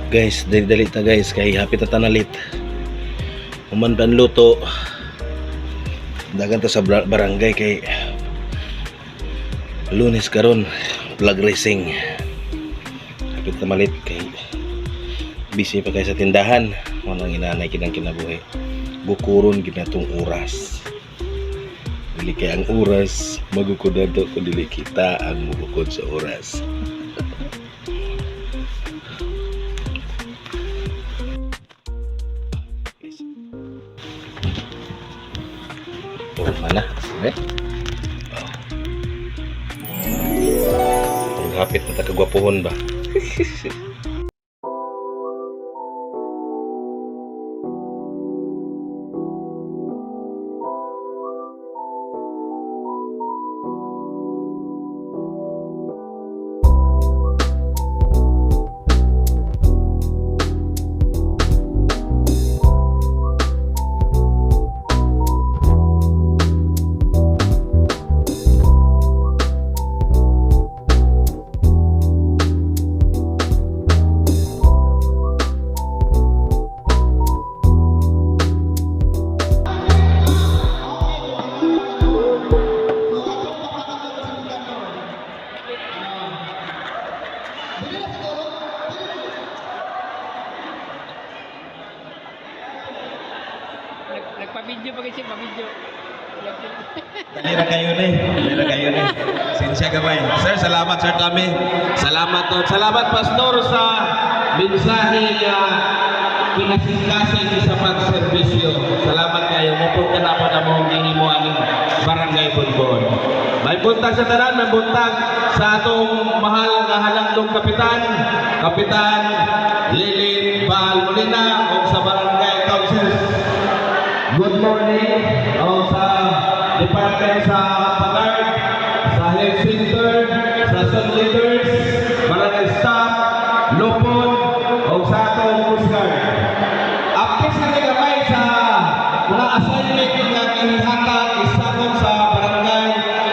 Guys, dali-dali ta guys kay hapit na tanalit. Human pa ang luto. Dagan ta sa barangay kay Lunes karon flag racing. Hapit na malit kay busy pa kay sa tindahan. Manang inanay kinang kinabuhi. Bukuron ginatong oras. Dili kay ang oras magukudado kun dili kita ang mubukod sa oras. Mana? Ang hapit na takagwapuhon ba? Nagpa-video pa kasi, pa-video. Talira kayo ni. Talira kayo ni. Sinsya gamay. Sir, salamat Sir Tami. Salamat to. Salamat Pastor sa mensahe nga pinasingkasin sa pagserbisyo. Salamat kayo. Mupod ka na po na mong gihimo ang barangay Bunbon. May buntag sa tanan, may buntag sa atong mahal nga halangdong kapitan, Kapitan Lilin Baal Molina o sa barangay council. Good morning o sa department sa Pagard, sa health center, sa sun leaders, barangay staff, lupon o sa atong coast guard. Apis na gamay sa mga assignment nga gihatag isagom sa barangay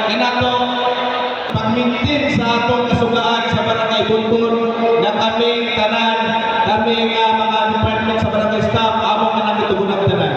inatong pag-maintain sa atong kasugaan sa barangay Bunbon na kami tanan, kami nga mga department sa barangay staff amo nga nagtugunan tanan.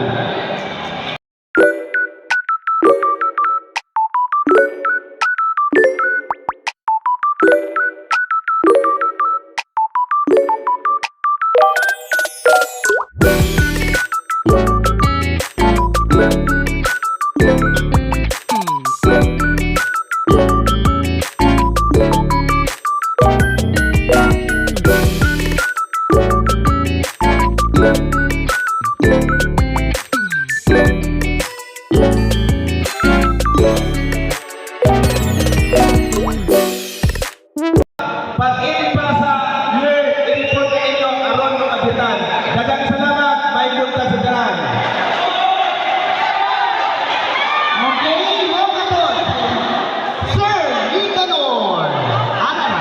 Pag-ibig para sa year, i-report ka inyo aron ng kapitan. Dagang salamat, may punta sa dalan. Okay, mga kapon. Sir Nicanor Ana.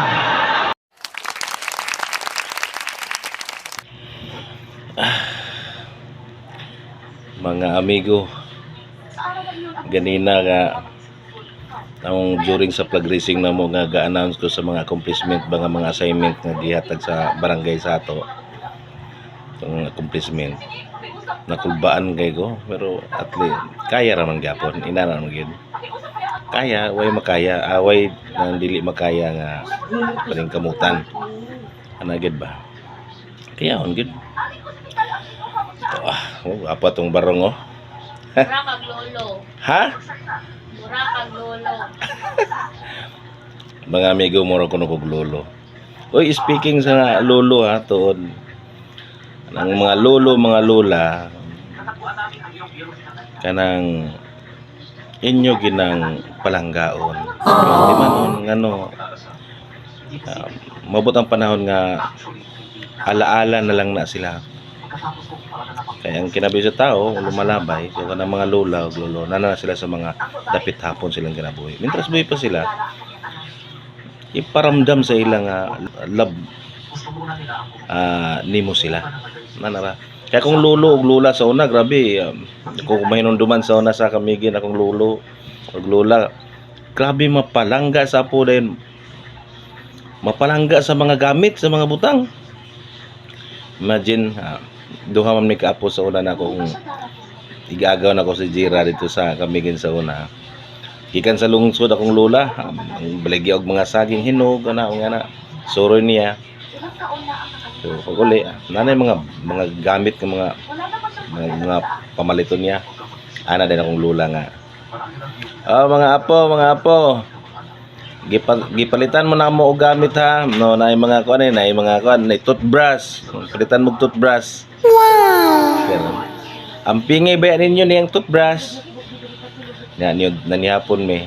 Mga amigo, ganina nga ang during sa flag racing na mo nga ga-announce ko sa mga accomplishment mga assignment nga gihatag sa barangay sa ato. Itong accomplishment nakulbaan kay ko pero at least kaya ra man gyapon, ina ra man gyud. Kaya way makaya, away nang dili makaya nga paring kamutan. Ana gyud ba? Kaya on gyud. Apa tong barong oh. Mura kag lolo. Ha? Mura kag lolo. Mga amigo mo ra kuno kog lolo. Oy, speaking sa lolo ha, tuod. Ang mga lolo, mga lola kanang inyo ginang palanggaon. Di man ngano mabot ang panahon nga alaala na lang na sila. Kaya ang kinabuhi sa tao, lumalabay, so kanang mga lola o lolo, nana sila sa mga dapit hapon silang kinabuhi. Mintras buhay pa sila, iparamdam sa ilang love nimo sila. Nanara. Kaya kung lolo o lola sa una, grabe, kung mahinunduman sa una sa kamigin akong lolo o lola, grabe mapalangga sa apo din. Mapalangga sa mga gamit, sa mga butang. Imagine, duha man may kaapo sa una na akong igagaw na ko si Jira dito sa Kamigin sa una. Gikan sa lungsod akong lola, ang baligya og mga saging hinog ana nga na. Suroy niya. So pag uli, nanay mga gamit ng mga pamaliton niya. Ana din akong lola nga. Oh, mga apo. Gipalitan mo na mo og gamit ha. No, na mga kuan na mga kuan, na toothbrush. Palitan mo og toothbrush. Wow. Ang pingi ba ninyo niyang toothbrush? Nanihapon me.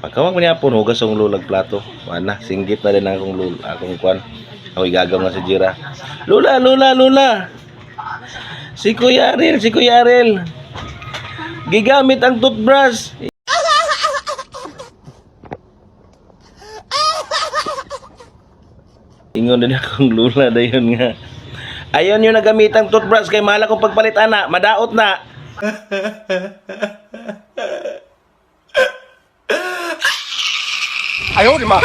Pagkawag manihapon hugas ang lulag plato. Wala, singgit na din akong lula, akong kuan. Ako igagaw nga si Jira. Lula. Si Kuya Arel. Gigamit ang toothbrush. Ingon din akong lula dayon nga. Ayon yung nagamit ang toothbrush kay mahal akong pagpalit ana, madaot na. Ayaw, di ma.